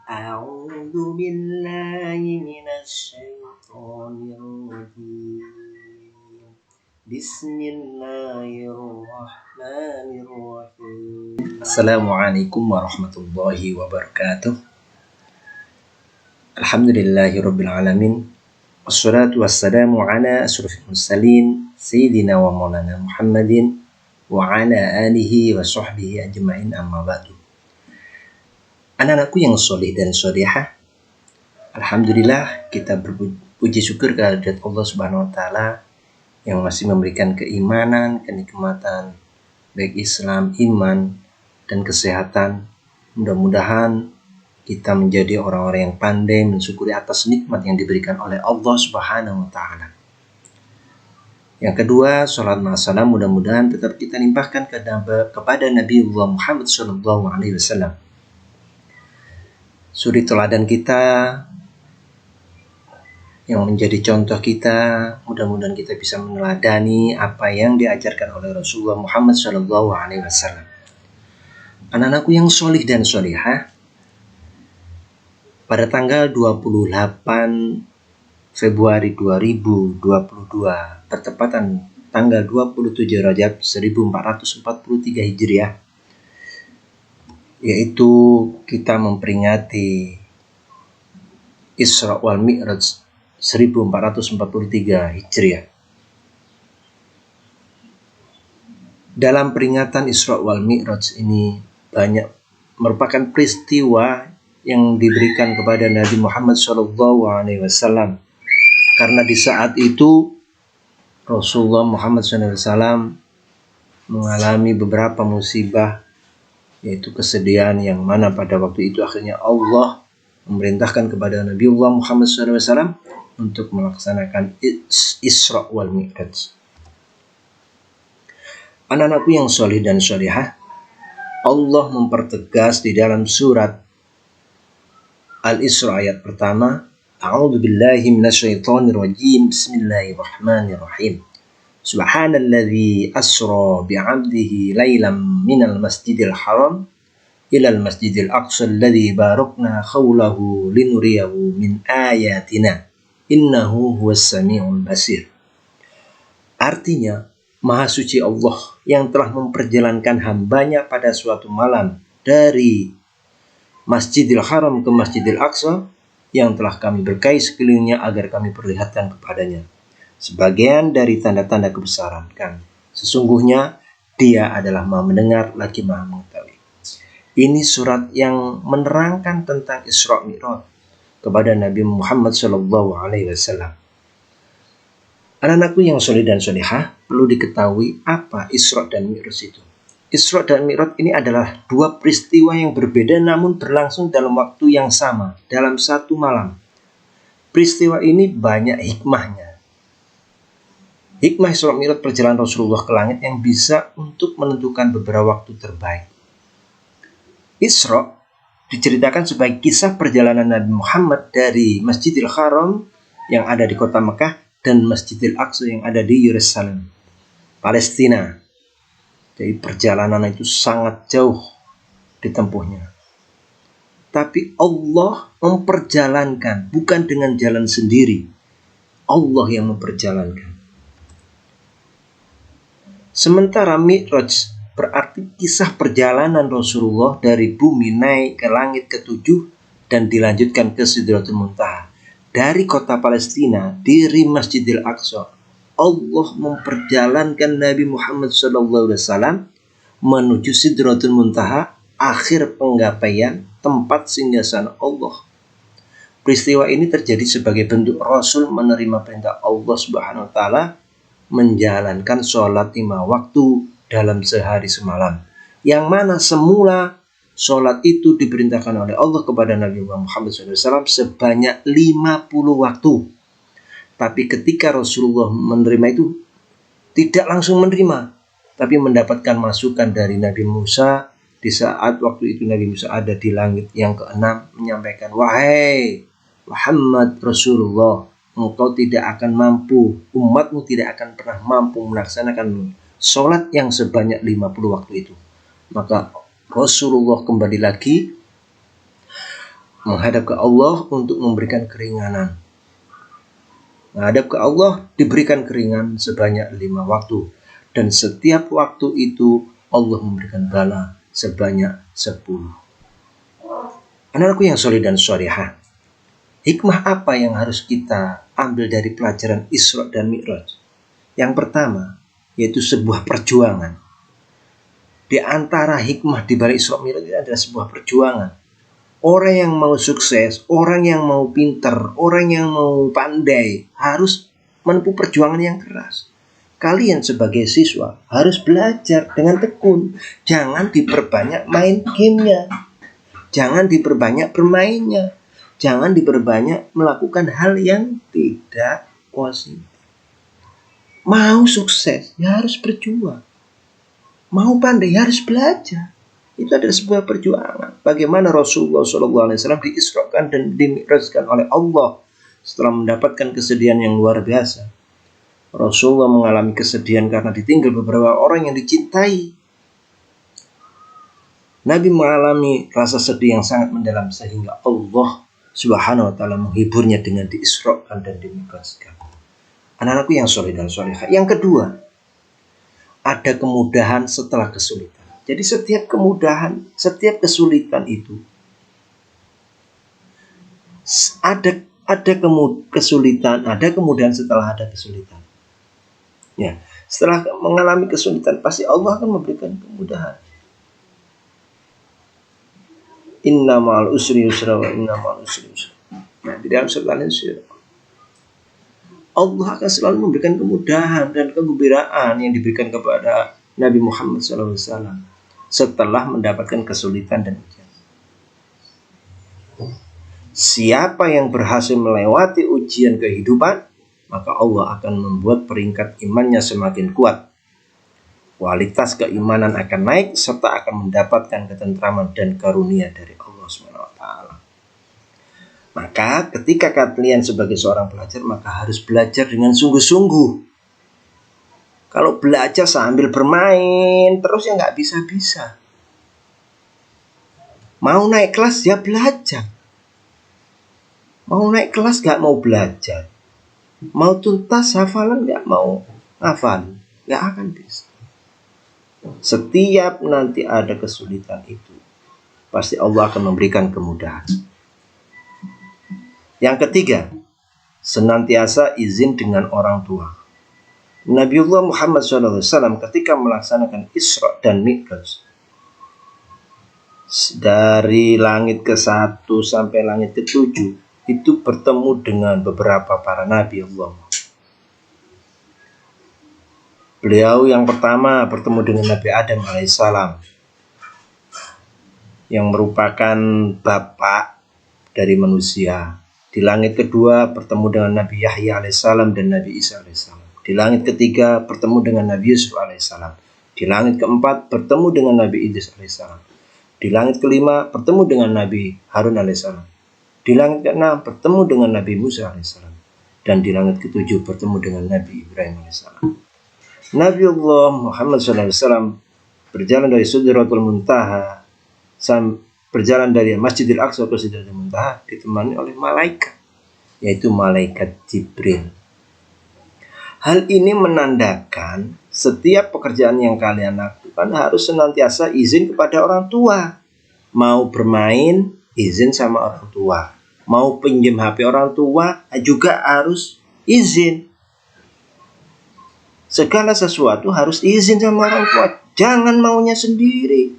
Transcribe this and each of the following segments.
أعوذ بالله من الشيطان الرجيم بسم الله الرحمن الرحيم Assalamualaikum warahmatullahi wabarakatuh. Alhamdulillahirabbil alamin. Wassalatu wassalamu ala asyrofil mursalin sayyidina wa maulana Muhammadin wa ala alihi wa sahbihi ajma'in, amma ba'du. Anak-anakku yang soleh dan solehah, alhamdulillah kita berpuji syukur kehadirat Allah Subhanahu wa taala yang masih memberikan keimanan, kenikmatan baik Islam, iman dan kesehatan. Mudah-mudahan kita menjadi orang-orang yang pandai mensyukuri atas nikmat yang diberikan oleh Allah Subhanahu wa taala. Yang kedua, salat dan salam mudah-mudahan tetap kita limpahkan kepada Nabiullah Muhammad sallallahu alaihi wasallam, suri teladan kita yang menjadi contoh kita. Mudah-mudahan kita bisa meneladani apa yang diajarkan oleh Rasulullah Muhammad sallallahu alaihi wasallam. Anak-anakku yang solih dan solihah, pada tanggal 28 Februari 2022 bertepatan tanggal 27 Rajab 1443 Hijriah, yaitu kita memperingati Isra wal Mi'raj 1443 Hijriah. Dalam peringatan Isra wal Mi'raj ini merupakan peristiwa yang diberikan kepada Nabi Muhammad SAW, karena di saat itu Rasulullah Muhammad SAW mengalami beberapa musibah, yaitu kesedihan yang mana pada waktu itu akhirnya Allah memerintahkan kepada Nabiullah Muhammad SAW untuk melaksanakan Isra wal Mi'raj. Anak-anakku yang soleh dan solehah, Allah mempertegas di dalam surat Al-Isra ayat pertama, A'udzu billahi minasyaitonir rajim, bismillahirrahmanirrahim. Subhanalladzi asra bi'abdihi lailan minal masjidil haram ilal masjidil aqsa alladzi barakna haulahu linuriyahu min ayatina innahu huwas samiul basir. Artinya, Maha suci Allah yang telah memperjalankan hambanya pada suatu malam dari Masjidil Haram ke Masjidil Aqsa yang telah kami berkahi sekelilingnya agar kami perlihatkan kepadanya sebagian dari tanda-tanda kebesaran kami. Sesungguhnya Dia adalah Maha mendengar lagi Maha mengetahui. Ini surat yang menerangkan tentang Isra Mi'raj kepada Nabi Muhammad SAW. Anak-anakku yang soleh dan solehah, perlu diketahui apa Isra dan Mi'raj itu. Isra dan Mi'raj ini adalah dua peristiwa yang berbeda namun berlangsung dalam waktu yang sama, dalam satu malam. Peristiwa ini banyak hikmahnya. Hikmah Isra Mi'raj perjalanan Rasulullah ke langit yang bisa untuk menentukan beberapa waktu terbaik. Isra diceritakan sebagai kisah perjalanan Nabi Muhammad dari Masjidil Haram yang ada di kota Mekah dan Masjidil Aqsa yang ada di Yerusalem, Palestina. Jadi perjalanan itu sangat jauh ditempuhnya. Tapi Allah memperjalankan, bukan dengan jalan sendiri. Allah yang memperjalankan. Sementara Mi'raj berarti kisah perjalanan Rasulullah dari bumi naik ke langit ketujuh dan dilanjutkan ke Sidratul Muntaha. Dari kota Palestina, dari Masjidil Aqsa, Allah memperjalankan Nabi Muhammad SAW menuju Sidratul Muntaha, akhir penggapaian tempat singgasana Allah. Peristiwa ini terjadi sebagai bentuk Rasul menerima perintah Allah Subhanahu wa taala menjalankan sholat 5 waktu dalam sehari semalam, yang mana semula sholat itu diperintahkan oleh Allah kepada Nabi Muhammad SAW sebanyak 50 waktu. Tapi ketika Rasulullah menerima itu, tidak langsung menerima, tapi mendapatkan masukan dari Nabi Musa. Di saat waktu itu Nabi Musa ada di langit yang ke-6, menyampaikan, wahai Muhammad Rasulullah, engkau tidak akan mampu, umatmu tidak akan pernah mampu melaksanakan sholat yang sebanyak 50 waktu itu. Maka Rasulullah kembali lagi menghadap ke Allah untuk memberikan keringanan. Menghadap ke Allah diberikan keringanan sebanyak 5 waktu. Dan setiap waktu itu Allah memberikan bala sebanyak 10. Anakku yang soleh dan solehah, hikmah apa yang harus kita ambil dari pelajaran Isra dan Mi'raj? Yang pertama, yaitu sebuah perjuangan. Di antara hikmah di balik Isra Mi'raj itu adalah sebuah perjuangan. Orang yang mau sukses, orang yang mau pinter, orang yang mau pandai harus menempuh perjuangan yang keras. Kalian sebagai siswa harus belajar dengan tekun. Jangan diperbanyak main gamenya. Jangan diperbanyak bermainnya. Jangan diperbanyak melakukan hal yang tidak positif. Mau sukses, ya harus berjuang. Mau pandai, ya harus belajar. Itu adalah sebuah perjuangan. Bagaimana Rasulullah SAW diisrakan dan dimi'rajkan oleh Allah setelah mendapatkan kesedihan yang luar biasa. Rasulullah mengalami kesedihan karena ditinggal beberapa orang yang dicintai. Nabi mengalami rasa sedih yang sangat mendalam sehingga Allah Subhanahu wa ta'ala menghiburnya dengan diisrakan dan dimi'rajkan. Anak-anakku yang soleh dan solehah. Yang kedua, ada kemudahan setelah kesulitan. Jadi setiap kemudahan, setiap kesulitan itu ada kesulitan, ada kemudahan setelah ada kesulitan. Ya, setelah mengalami kesulitan pasti Allah akan memberikan kemudahan. Inna ma'al usri yusra wa inna ma'al usri yusra. Nah, di dalam surat Al-Insyirah Allah akan selalu memberikan kemudahan dan kegembiraan yang diberikan kepada Nabi Muhammad SAW setelah mendapatkan kesulitan dan ujian. Siapa yang berhasil melewati ujian kehidupan, maka Allah akan membuat peringkat imannya semakin kuat. Kualitas keimanan akan naik serta akan mendapatkan ketentraman dan karunia dari Allah SWT. Maka ketika kalian sebagai seorang pelajar, maka harus belajar dengan sungguh-sungguh. Kalau belajar sambil bermain terus ya nggak bisa-bisa. Mau naik kelas ya belajar. Mau naik kelas nggak mau belajar. Mau tuntas hafalan nggak mau hafal, nggak akan bisa. Setiap nanti ada kesulitan itu, pasti Allah akan memberikan kemudahan. Yang ketiga, senantiasa izin dengan orang tua. Nabiullah Muhammad SAW ketika melaksanakan Isra dan Mi'raj dari langit ke-1 sampai langit ke-7 itu bertemu dengan beberapa para Nabi Allah. Beliau yang pertama bertemu dengan Nabi Adam alaihissalam yang merupakan bapak dari manusia. Di langit kedua bertemu dengan Nabi Yahya alaihissalam dan Nabi Isa alaihissalam. Di langit ketiga bertemu dengan Nabi Yusuf alaihissalam. Di langit keempat bertemu dengan Nabi Idris alaihissalam. Di langit kelima bertemu dengan Nabi Harun alaihissalam. Di langit keenam bertemu dengan Nabi Musa alaihissalam. Dan di langit ketujuh bertemu dengan Nabi Ibrahim alaihissalam. Nabi Allah Muhammad SAW berjalan dari Sidratul Muntaha, berjalan dari Masjidil Aqsa ke Sidratul Muntaha ditemani oleh malaikat, yaitu malaikat Jibril. Hal ini menandakan setiap pekerjaan yang kalian lakukan harus senantiasa izin kepada orang tua. Mau bermain, izin sama orang tua. Mau pinjam HP orang tua, juga harus izin. Segala sesuatu harus izin sama orang tua. Jangan maunya sendiri.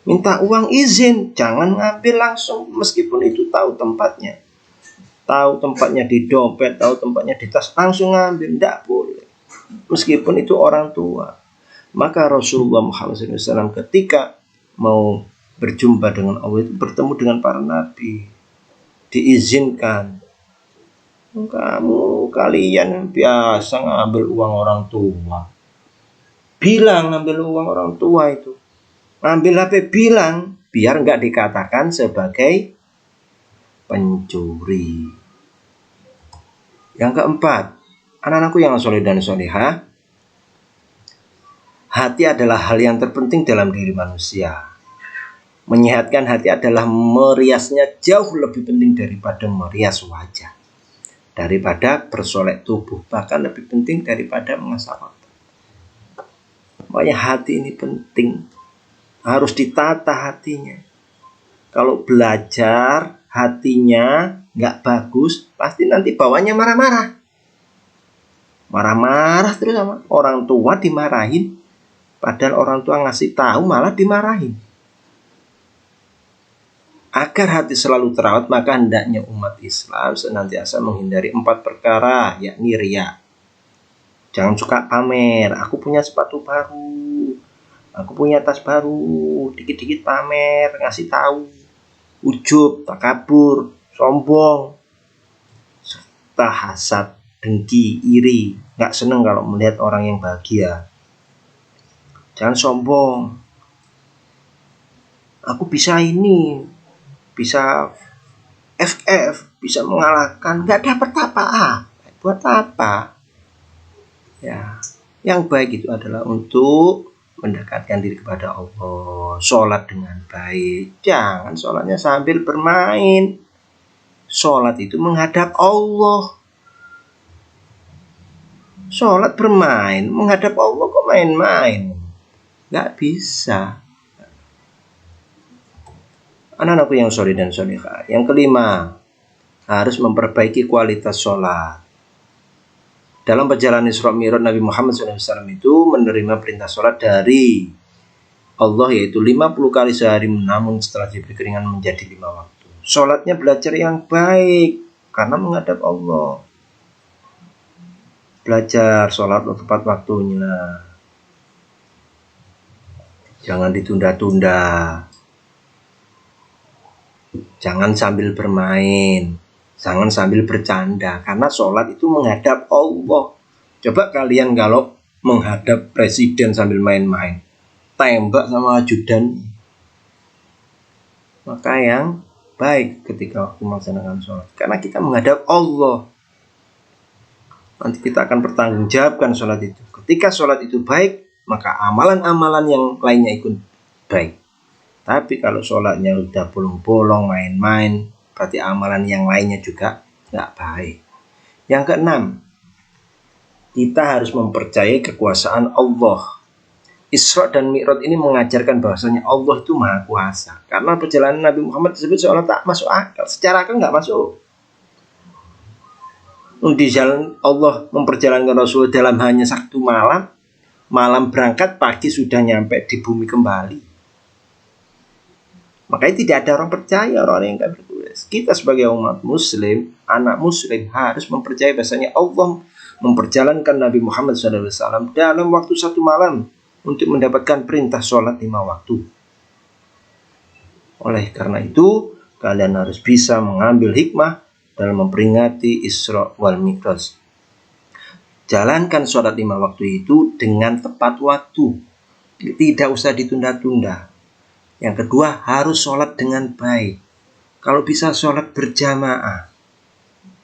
Minta uang izin, jangan ngambil langsung meskipun itu tahu tempatnya. Tahu tempatnya di dompet, tahu tempatnya di tas, langsung ngambil, tidak boleh. Meskipun itu orang tua. Maka Rasulullah Muhammad SAW ketika mau berjumpa dengan Allah itu bertemu dengan para nabi, diizinkan. Kalian biasa ngambil uang orang tua. Bilang ngambil uang orang tua itu. Ambil HP bilang, biar nggak dikatakan sebagai pencuri. Yang keempat, anak-anakku yang soleh dan solehah, hati adalah hal yang terpenting dalam diri manusia. Menyehatkan hati adalah meriasnya jauh lebih penting daripada merias wajah, daripada bersolek tubuh, bahkan lebih penting daripada mengasah otak. Makanya hati ini penting, harus ditata hatinya. Kalau belajar hatinya nggak bagus, pasti nanti bawahnya marah-marah. Marah-marah terus sama orang tua, dimarahin. Padahal orang tua ngasih tahu malah dimarahin. Agar hati selalu terawat, maka hendaknya umat Islam senantiasa menghindari 4 perkara, yakni riya. Jangan suka pamer, aku punya sepatu baru, aku punya tas baru, dikit-dikit pamer, ngasih tahu. Ujub, takabur, sombong, serta hasad, dengki, iri. Gak seneng kalau melihat orang yang bahagia. Jangan sombong. Aku bisa ini, bisa FF, bisa mengalahkan, nggak dapat apa-apa. Buat apa? Ya, yang baik itu adalah untuk mendekatkan diri kepada Allah, sholat dengan baik. Jangan sholatnya sambil bermain. Sholat itu menghadap Allah. Sholat bermain, menghadap Allah kok main-main? Nggak bisa. Anak-anakku yang sholih dan sholihah. Yang kelima, harus memperbaiki kualitas sholat. Dalam perjalanan Isra Mi'raj, Nabi Muhammad SAW itu menerima perintah sholat dari Allah, yaitu 50 kali sehari, namun setelah diberi keringan menjadi 5 waktu. Sholatnya belajar yang baik karena menghadap Allah. Belajar sholat tepat waktunya. Jangan ditunda-tunda. Jangan sambil bermain, jangan sambil bercanda, karena sholat itu menghadap Allah. Coba kalian kalau menghadap presiden sambil main-main, tembak sama ajudan. Maka yang baik ketika waktu melaksanakan sholat, karena kita menghadap Allah. Nanti kita akan bertanggungjawabkan sholat itu. Ketika sholat itu baik, maka amalan-amalan yang lainnya ikut baik. Tapi kalau sholatnya udah bolong-bolong, main-main, berarti amalan yang lainnya juga nggak baik. Yang keenam, kita harus mempercayai kekuasaan Allah. Isra dan Mi'raj ini mengajarkan bahwasanya Allah itu maha kuasa. Karena perjalanan Nabi Muhammad tersebut seolah tak masuk akal. Secara akal nggak masuk. Di jalan Allah memperjalankan Rasul dalam hanya 1 malam. Malam berangkat, pagi sudah nyampe di bumi kembali. Makanya tidak ada orang percaya, orang yang kafir. Kita sebagai umat muslim, anak muslim, harus mempercayai bahasanya Allah memperjalankan Nabi Muhammad SAW dalam waktu 1 malam untuk mendapatkan perintah sholat 5 waktu. Oleh karena itu, kalian harus bisa mengambil hikmah dalam memperingati Isra wal Mi'raj. Jalankan sholat 5 waktu itu dengan tepat waktu, tidak usah ditunda-tunda. Yang kedua, harus sholat dengan baik. Kalau bisa sholat berjamaah,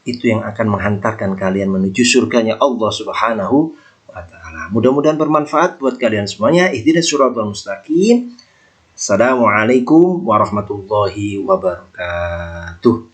itu yang akan menghantarkan kalian menuju surganya Allah Subhanahu wa Ta'ala. Mudah-mudahan bermanfaat buat kalian semuanya. Ihdinas siratal mustaqim. Assalamualaikum warahmatullahi wabarakatuh.